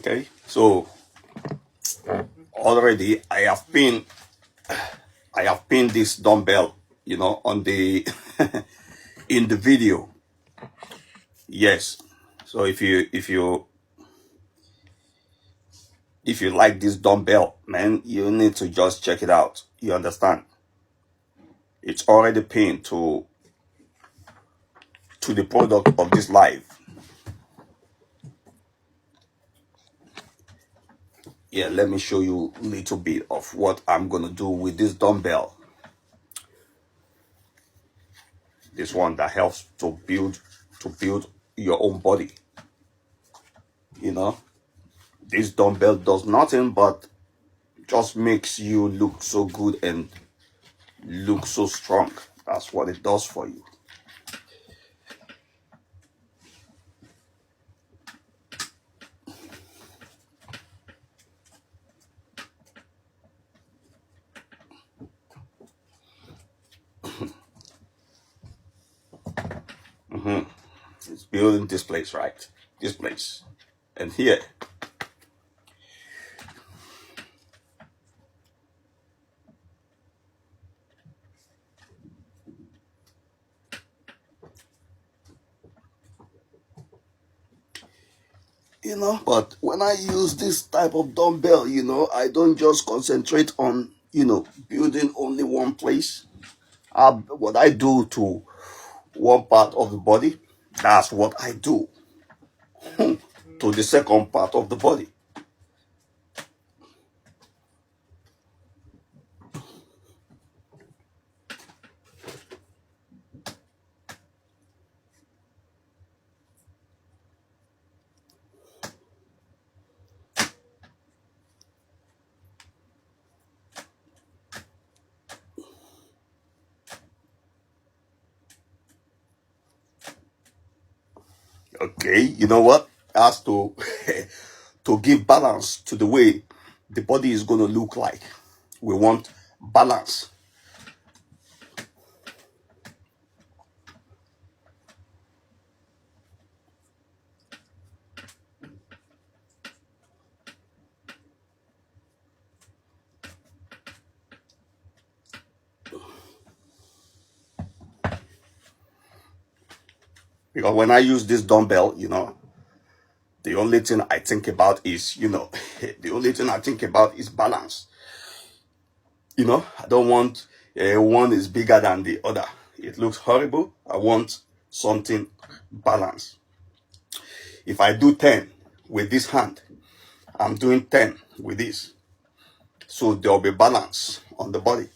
Okay, so already I have pinned this dumbbell, on the in the video. Yes. So if you like this dumbbell, man, you need to just check it out. You understand? It's already pinned to the product of this live. Yeah, let me show you a little bit of what I'm gonna do with this dumbbell. This one that helps to build your own body. This dumbbell does nothing but just makes you look so good and look so strong. That's what it does for you. It's building this place, right? This place. And here. But when I use this type of dumbbell, I don't just concentrate on, building only one place. What I do to one part of the body, that's what I do to the second part of the body. Okay, you know what? Has to to give balance to the way the body is going to look like. We want balance. Because when I use this dumbbell, the only thing I think about is, the only thing I think about is balance. I don't want one is bigger than the other. It looks horrible. I want something balanced. If I do 10 with this hand, I'm doing 10 with this. So there'll be balance on the body.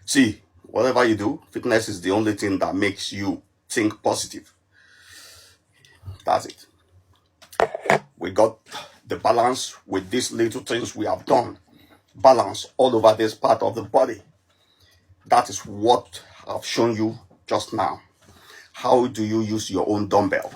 See, whatever you do, fitness is the only thing that makes you think positive. That's it. We got the balance with these little things we have done. Balance all over this part of the body. That is what I've shown you just now. How do you use your own dumbbell?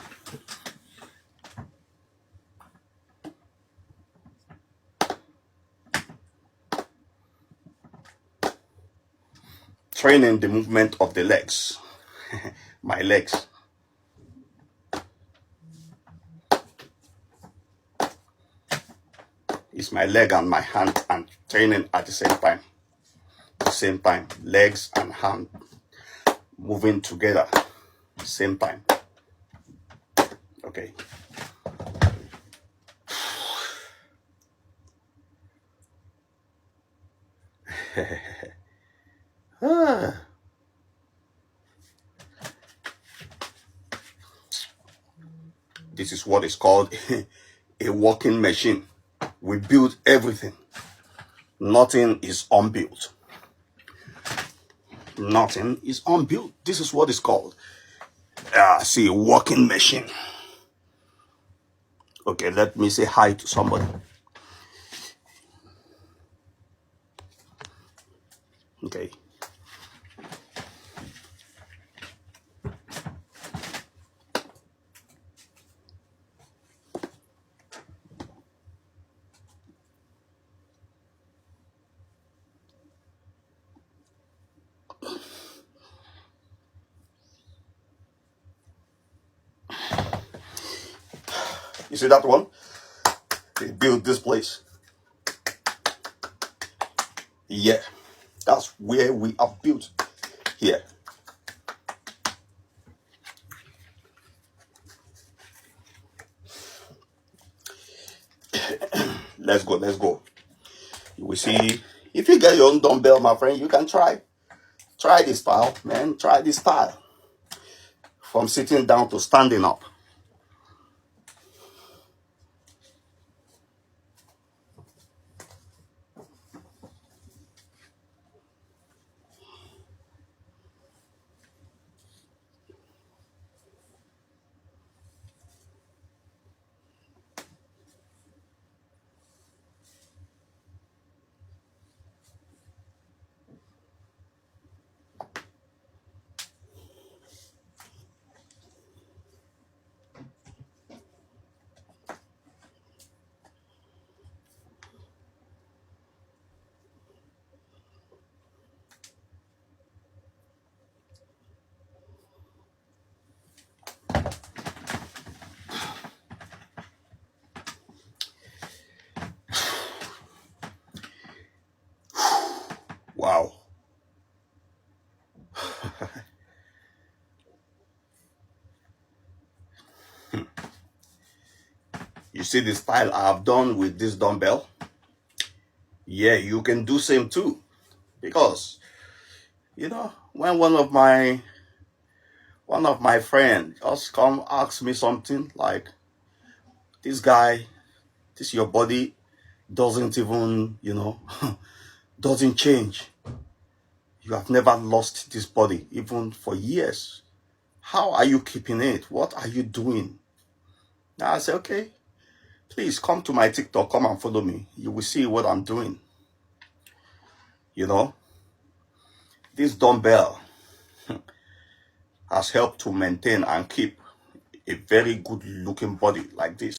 Training the movement of the legs. My legs. It's my leg and my hand and training at the same time. Legs and hand moving together. Same time. Okay. This is what is called a walking machine. We build everything. Nothing is unbuilt. Nothing is unbuilt. This is what is called a walking machine. Okay, let me say hi to somebody. Okay. You see that one? They built this place. Yeah, that's where we have built here. Let's go, let's go. You will see, if you get your own dumbbell, my friend, you can try this style, man. Try this style. From sitting down to standing up. Wow. You see the style I've done with this dumbbell? Yeah, you can do same too. Because, you know, when one of my friend just come ask me something like, this guy, this your body doesn't even, doesn't change. You have never lost this body, even for years. How are you keeping it? What are you doing? Now I say, okay, please come to my TikTok, come and follow me. You will see what I'm doing. You know, this dumbbell has helped to maintain and keep a very good looking body like this.